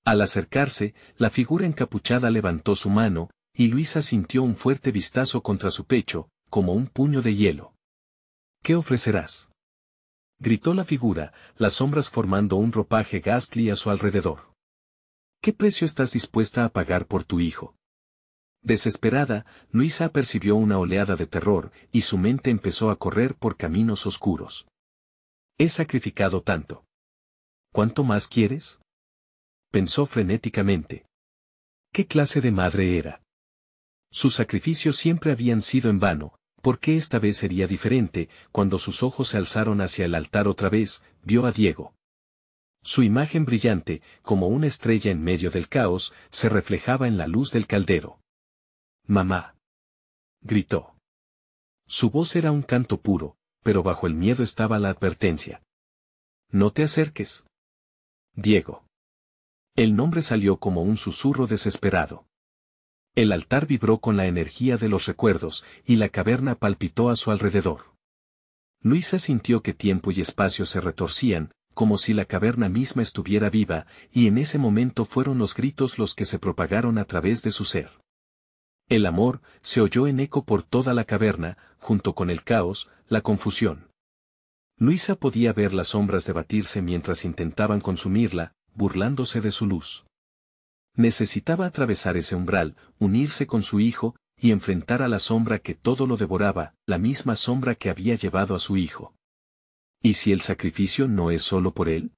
Al acercarse, la figura encapuchada levantó su mano, y Luisa sintió un fuerte vistazo contra su pecho, como un puño de hielo. ¿Qué ofrecerás?, gritó la figura, las sombras formando un ropaje ghastly a su alrededor. ¿Qué precio estás dispuesta a pagar por tu hijo? Desesperada, Luisa percibió una oleada de terror, y su mente empezó a correr por caminos oscuros. He sacrificado tanto. ¿Cuánto más quieres?, pensó frenéticamente. ¿Qué clase de madre era? Sus sacrificios siempre habían sido en vano. ¿Por qué esta vez sería diferente? Cuando sus ojos se alzaron hacia el altar otra vez, vio a Diego. Su imagen brillante, como una estrella en medio del caos, se reflejaba en la luz del caldero. «Mamá», gritó. Su voz era un canto puro, pero bajo el miedo estaba la advertencia. «No te acerques. Diego». El nombre salió como un susurro desesperado. El altar vibró con la energía de los recuerdos, y la caverna palpitó a su alrededor. Luisa sintió que tiempo y espacio se retorcían, como si la caverna misma estuviera viva, y en ese momento fueron los gritos los que se propagaron a través de su ser. El amor se oyó en eco por toda la caverna, junto con el caos, la confusión. Luisa podía ver las sombras debatirse mientras intentaban consumirla, burlándose de su luz. Necesitaba atravesar ese umbral, unirse con su hijo, y enfrentar a la sombra que todo lo devoraba, la misma sombra que había llevado a su hijo. ¿Y si el sacrificio no es solo por él?,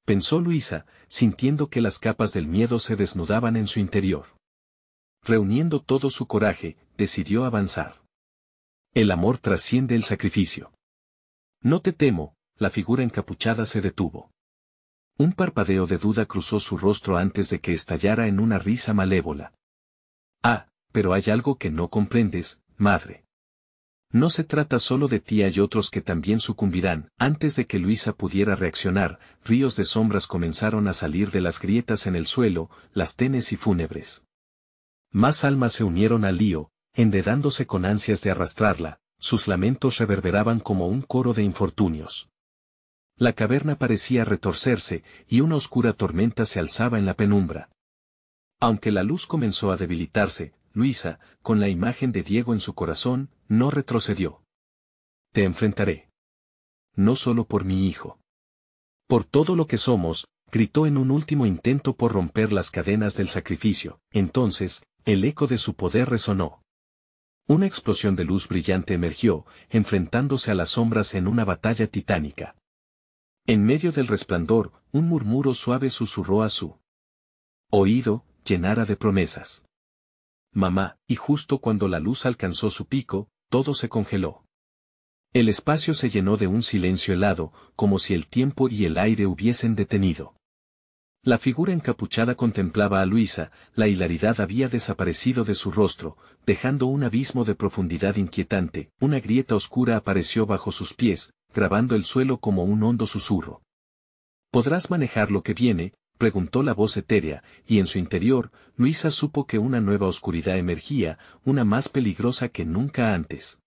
pensó Luisa, sintiendo que las capas del miedo se desnudaban en su interior. Reuniendo todo su coraje, decidió avanzar. El amor trasciende el sacrificio. No te temo, la figura encapuchada se detuvo. Un parpadeo de duda cruzó su rostro antes de que estallara en una risa malévola. Ah, pero hay algo que no comprendes, madre. No se trata solo de ti, hay otros que también sucumbirán. Antes de que Luisa pudiera reaccionar, ríos de sombras comenzaron a salir de las grietas en el suelo, las tenes y fúnebres. Más almas se unieron al lío, enredándose con ansias de arrastrarla, sus lamentos reverberaban como un coro de infortunios. La caverna parecía retorcerse, y una oscura tormenta se alzaba en la penumbra. Aunque la luz comenzó a debilitarse, Luisa, con la imagen de Diego en su corazón, no retrocedió. Te enfrentaré. No solo por mi hijo. Por todo lo que somos, gritó en un último intento por romper las cadenas del sacrificio. Entonces, el eco de su poder resonó. Una explosión de luz brillante emergió, enfrentándose a las sombras en una batalla titánica. En medio del resplandor, un murmuro suave susurró a su oído, llenara de promesas. Mamá, y justo cuando la luz alcanzó su pico, todo se congeló. El espacio se llenó de un silencio helado, como si el tiempo y el aire hubiesen detenido. La figura encapuchada contemplaba a Luisa, la hilaridad había desaparecido de su rostro, dejando un abismo de profundidad inquietante. Una grieta oscura apareció bajo sus pies, grabando el suelo como un hondo susurro. ¿Podrás manejar lo que viene?, preguntó la voz etérea, y en su interior, Luisa supo que una nueva oscuridad emergía, una más peligrosa que nunca antes.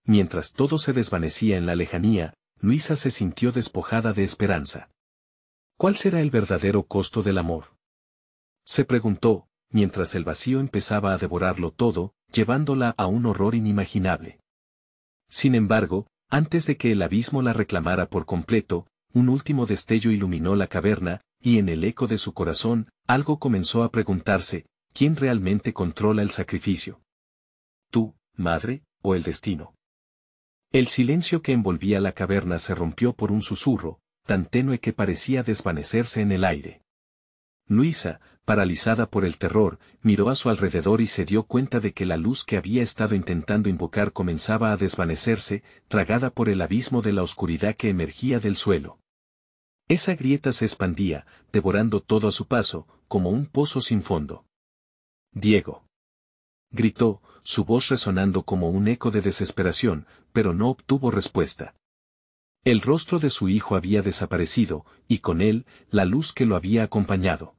Mientras todo se desvanecía en la lejanía, Luisa se sintió despojada de esperanza. ¿Cuál será el verdadero costo del amor?, se preguntó, mientras el vacío empezaba a devorarlo todo, llevándola a un horror inimaginable. Sin embargo, antes de que el abismo la reclamara por completo, un último destello iluminó la caverna, y en el eco de su corazón, algo comenzó a preguntarse: ¿quién realmente controla el sacrificio? ¿Tú, madre, o el destino? El silencio que envolvía la caverna se rompió por un susurro, tan tenue que parecía desvanecerse en el aire. Luisa, paralizada por el terror, miró a su alrededor y se dio cuenta de que la luz que había estado intentando invocar comenzaba a desvanecerse, tragada por el abismo de la oscuridad que emergía del suelo. Esa grieta se expandía, devorando todo a su paso, como un pozo sin fondo. «Diego», gritó, su voz resonando como un eco de desesperación, pero no obtuvo respuesta. El rostro de su hijo había desaparecido, y con él, la luz que lo había acompañado.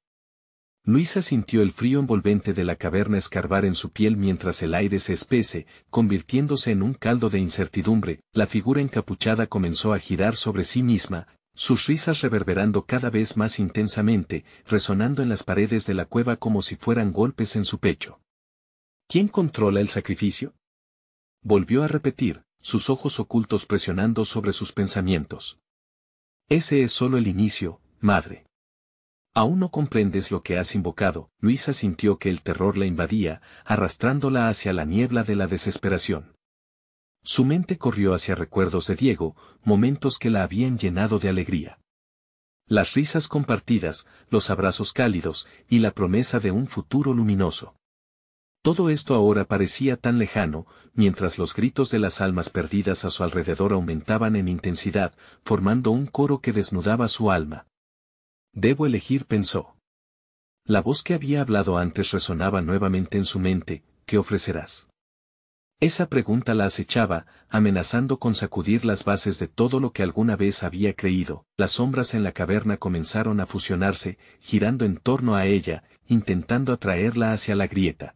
Luisa sintió el frío envolvente de la caverna escarbar en su piel mientras el aire se espese, convirtiéndose en un caldo de incertidumbre. La figura encapuchada comenzó a girar sobre sí misma, sus risas reverberando cada vez más intensamente, resonando en las paredes de la cueva como si fueran golpes en su pecho. ¿Quién controla el sacrificio?, volvió a repetir, sus ojos ocultos presionando sobre sus pensamientos. Ese es solo el inicio, madre. Aún no comprendes lo que has invocado. Luisa sintió que el terror la invadía, arrastrándola hacia la niebla de la desesperación. Su mente corrió hacia recuerdos de Diego, momentos que la habían llenado de alegría. Las risas compartidas, los abrazos cálidos, y la promesa de un futuro luminoso. Todo esto ahora parecía tan lejano, mientras los gritos de las almas perdidas a su alrededor aumentaban en intensidad, formando un coro que desnudaba su alma. Debo elegir, pensó. La voz que había hablado antes resonaba nuevamente en su mente. ¿Qué ofrecerás? Esa pregunta la acechaba, amenazando con sacudir las bases de todo lo que alguna vez había creído. Las sombras en la caverna comenzaron a fusionarse, girando en torno a ella, intentando atraerla hacia la grieta.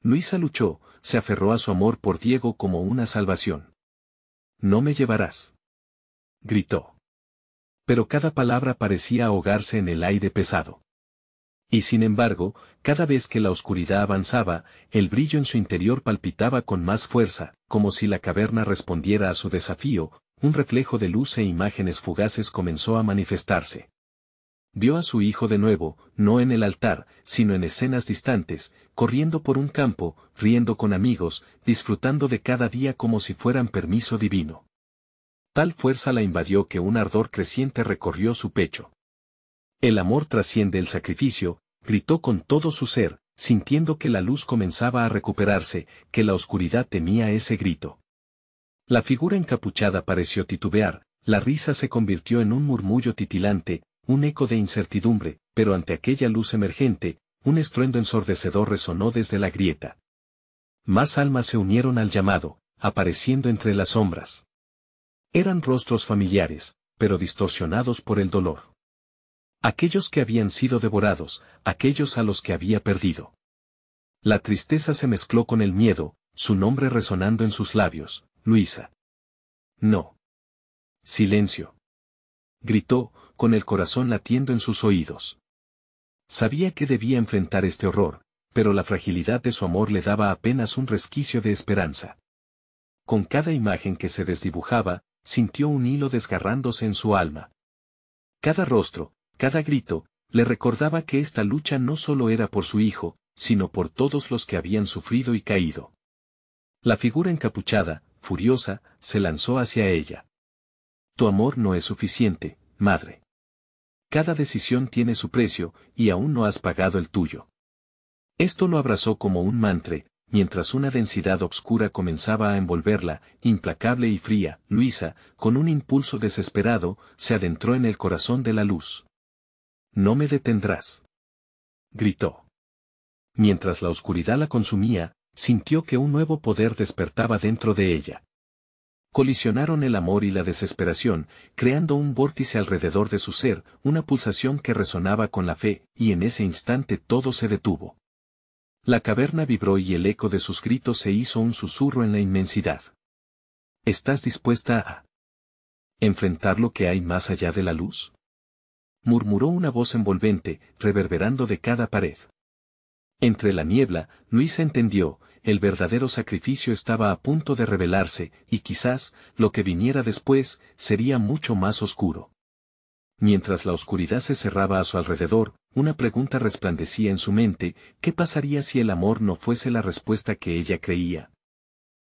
Luisa luchó, se aferró a su amor por Diego como una salvación. «No me llevarás», gritó. Pero cada palabra parecía ahogarse en el aire pesado. Y sin embargo, cada vez que la oscuridad avanzaba, el brillo en su interior palpitaba con más fuerza, como si la caverna respondiera a su desafío. Un reflejo de luz e imágenes fugaces comenzó a manifestarse. Vio a su hijo de nuevo, no en el altar, sino en escenas distantes, corriendo por un campo, riendo con amigos, disfrutando de cada día como si fueran permiso divino. Tal fuerza la invadió que un ardor creciente recorrió su pecho. El amor trasciende el sacrificio, gritó con todo su ser, sintiendo que la luz comenzaba a recuperarse, que la oscuridad temía ese grito. La figura encapuchada pareció titubear, la risa se convirtió en un murmullo titilante, un eco de incertidumbre, pero ante aquella luz emergente, un estruendo ensordecedor resonó desde la grieta. Más almas se unieron al llamado, apareciendo entre las sombras. Eran rostros familiares, pero distorsionados por el dolor. Aquellos que habían sido devorados, aquellos a los que había perdido. La tristeza se mezcló con el miedo, su nombre resonando en sus labios, Luisa. No. Silencio. Gritó, con el corazón latiendo en sus oídos. Sabía que debía enfrentar este horror, pero la fragilidad de su amor le daba apenas un resquicio de esperanza. Con cada imagen que se desdibujaba, sintió un hilo desgarrándose en su alma. Cada rostro, cada grito, le recordaba que esta lucha no solo era por su hijo, sino por todos los que habían sufrido y caído. La figura encapuchada, furiosa, se lanzó hacia ella. Tu amor no es suficiente, madre. Cada decisión tiene su precio, y aún no has pagado el tuyo. Esto lo abrazó como un mantra, mientras una densidad obscura comenzaba a envolverla, implacable y fría. Luisa, con un impulso desesperado, se adentró en el corazón de la luz. No me detendrás, gritó. Mientras la oscuridad la consumía, sintió que un nuevo poder despertaba dentro de ella. Colisionaron el amor y la desesperación, creando un vórtice alrededor de su ser, una pulsación que resonaba con la fe, y en ese instante todo se detuvo. La caverna vibró y el eco de sus gritos se hizo un susurro en la inmensidad. ¿Estás dispuesta a enfrentar lo que hay más allá de la luz?, murmuró una voz envolvente, reverberando de cada pared. Entre la niebla, Luisa entendió, el verdadero sacrificio estaba a punto de revelarse, y quizás, lo que viniera después, sería mucho más oscuro. Mientras la oscuridad se cerraba a su alrededor, una pregunta resplandecía en su mente: ¿qué pasaría si el amor no fuese la respuesta que ella creía?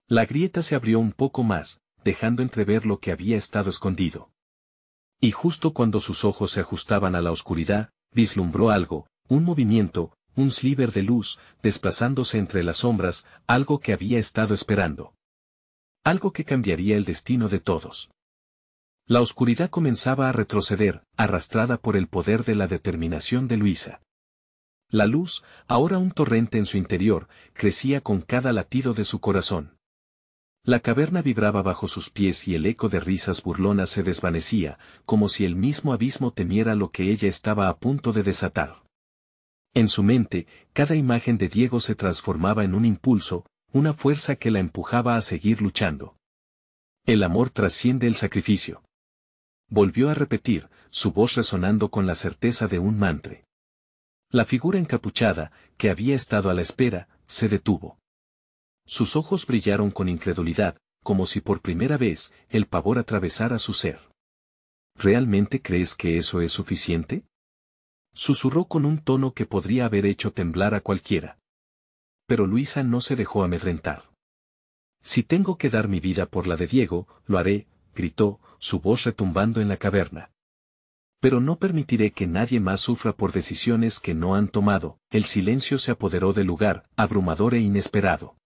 La grieta se abrió un poco más, dejando entrever lo que había estado escondido. Y justo cuando sus ojos se ajustaban a la oscuridad, vislumbró algo, un movimiento, un sliver de luz, desplazándose entre las sombras, algo que había estado esperando. Algo que cambiaría el destino de todos. La oscuridad comenzaba a retroceder, arrastrada por el poder de la determinación de Luisa. La luz, ahora un torrente en su interior, crecía con cada latido de su corazón. La caverna vibraba bajo sus pies y el eco de risas burlonas se desvanecía, como si el mismo abismo temiera lo que ella estaba a punto de desatar. En su mente, cada imagen de Diego se transformaba en un impulso, una fuerza que la empujaba a seguir luchando. El amor trasciende el sacrificio. Volvió a repetir, su voz resonando con la certeza de un mantra. La figura encapuchada, que había estado a la espera, se detuvo. Sus ojos brillaron con incredulidad, como si por primera vez, el pavor atravesara su ser. ¿Realmente crees que eso es suficiente? Susurró con un tono que podría haber hecho temblar a cualquiera. Pero Luisa no se dejó amedrentar. Si tengo que dar mi vida por la de Diego, lo haré, gritó, su voz retumbando en la caverna. Pero no permitiré que nadie más sufra por decisiones que no han tomado. El silencio se apoderó del lugar, abrumador e inesperado.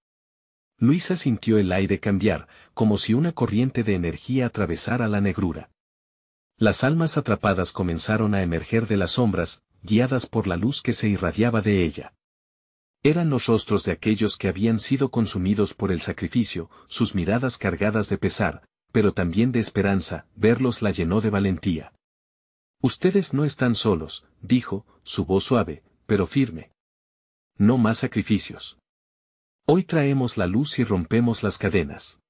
Luisa sintió el aire cambiar, como si una corriente de energía atravesara la negrura. Las almas atrapadas comenzaron a emerger de las sombras, guiadas por la luz que se irradiaba de ella. Eran los rostros de aquellos que habían sido consumidos por el sacrificio, sus miradas cargadas de pesar, pero también de esperanza. Verlos la llenó de valentía. Ustedes no están solos, dijo, su voz suave, pero firme. No más sacrificios. Hoy traemos la luz y rompemos las cadenas.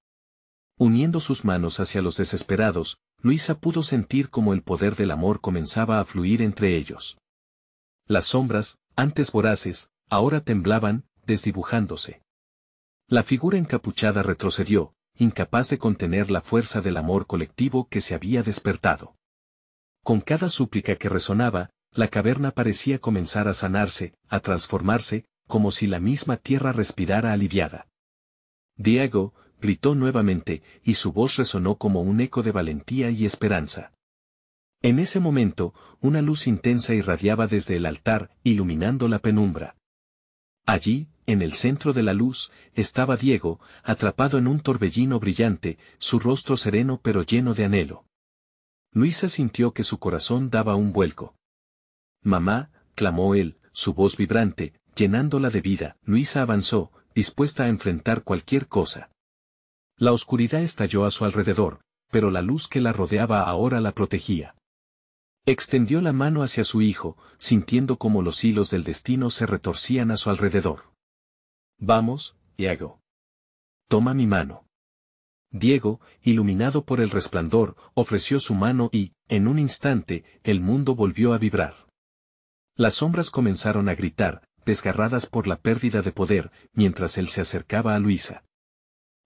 Uniendo sus manos hacia los desesperados, Luisa pudo sentir cómo el poder del amor comenzaba a fluir entre ellos. Las sombras, antes voraces, ahora temblaban, desdibujándose. La figura encapuchada retrocedió, incapaz de contener la fuerza del amor colectivo que se había despertado. Con cada súplica que resonaba, la caverna parecía comenzar a sanarse, a transformarse, como si la misma tierra respirara aliviada. Diego, gritó nuevamente, y su voz resonó como un eco de valentía y esperanza. En ese momento, una luz intensa irradiaba desde el altar, iluminando la penumbra. Allí, en el centro de la luz, estaba Diego, atrapado en un torbellino brillante, su rostro sereno pero lleno de anhelo. Luisa sintió que su corazón daba un vuelco. «Mamá», clamó él, su voz vibrante, llenándola de vida. Luisa avanzó, dispuesta a enfrentar cualquier cosa. La oscuridad estalló a su alrededor, pero la luz que la rodeaba ahora la protegía. Extendió la mano hacia su hijo, sintiendo como los hilos del destino se retorcían a su alrededor. «Vamos, Diego. Toma mi mano». Diego, iluminado por el resplandor, ofreció su mano y, en un instante, el mundo volvió a vibrar. Las sombras comenzaron a gritar, desgarradas por la pérdida de poder, mientras él se acercaba a Luisa.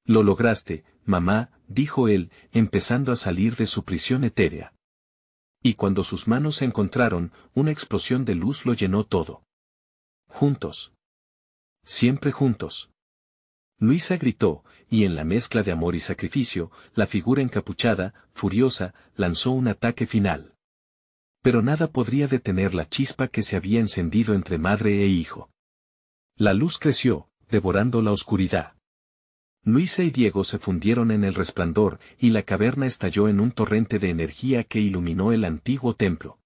«Lo lograste, mamá», dijo él, empezando a salir de su prisión etérea. Y cuando sus manos se encontraron, una explosión de luz lo llenó todo. «Juntos. Siempre juntos». Luisa gritó, y en la mezcla de amor y sacrificio, la figura encapuchada, furiosa, lanzó un ataque final. Pero nada podría detener la chispa que se había encendido entre madre e hijo. La luz creció, devorando la oscuridad. Luisa y Diego se fundieron en el resplandor, y la caverna estalló en un torrente de energía que iluminó el antiguo templo.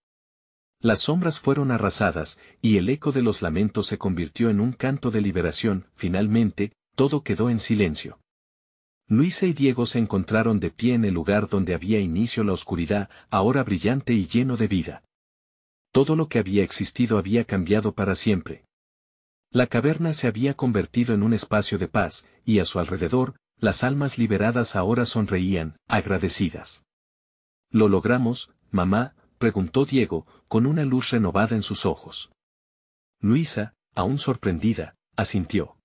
Las sombras fueron arrasadas, y el eco de los lamentos se convirtió en un canto de liberación. Finalmente, todo quedó en silencio. Luisa y Diego se encontraron de pie en el lugar donde había inicio la oscuridad, ahora brillante y lleno de vida. Todo lo que había existido había cambiado para siempre. La caverna se había convertido en un espacio de paz, y a su alrededor, las almas liberadas ahora sonreían, agradecidas. «¿Lo logramos, mamá?», preguntó Diego, con una luz renovada en sus ojos. Luisa, aún sorprendida, asintió.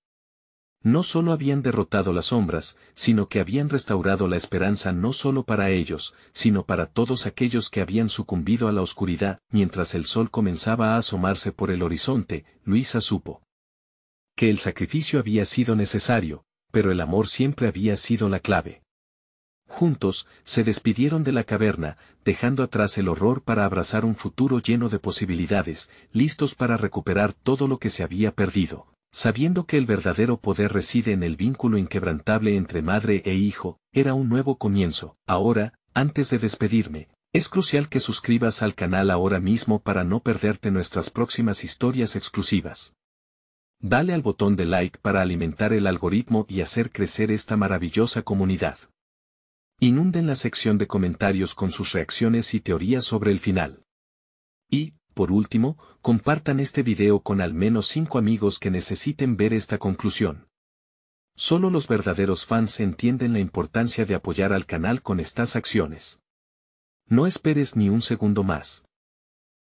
No solo habían derrotado las sombras, sino que habían restaurado la esperanza no solo para ellos, sino para todos aquellos que habían sucumbido a la oscuridad. Mientras el sol comenzaba a asomarse por el horizonte, Luisa supo que el sacrificio había sido necesario, pero el amor siempre había sido la clave. Juntos, se despidieron de la caverna, dejando atrás el horror para abrazar un futuro lleno de posibilidades, listos para recuperar todo lo que se había perdido, sabiendo que el verdadero poder reside en el vínculo inquebrantable entre madre e hijo. Era un nuevo comienzo. Ahora, antes de despedirme, es crucial que suscribas al canal ahora mismo para no perderte nuestras próximas historias exclusivas. Dale al botón de like para alimentar el algoritmo y hacer crecer esta maravillosa comunidad. Inunden la sección de comentarios con sus reacciones y teorías sobre el final. Y, por último, compartan este video con al menos 5 amigos que necesiten ver esta conclusión. Solo los verdaderos fans entienden la importancia de apoyar al canal con estas acciones. No esperes ni un segundo más.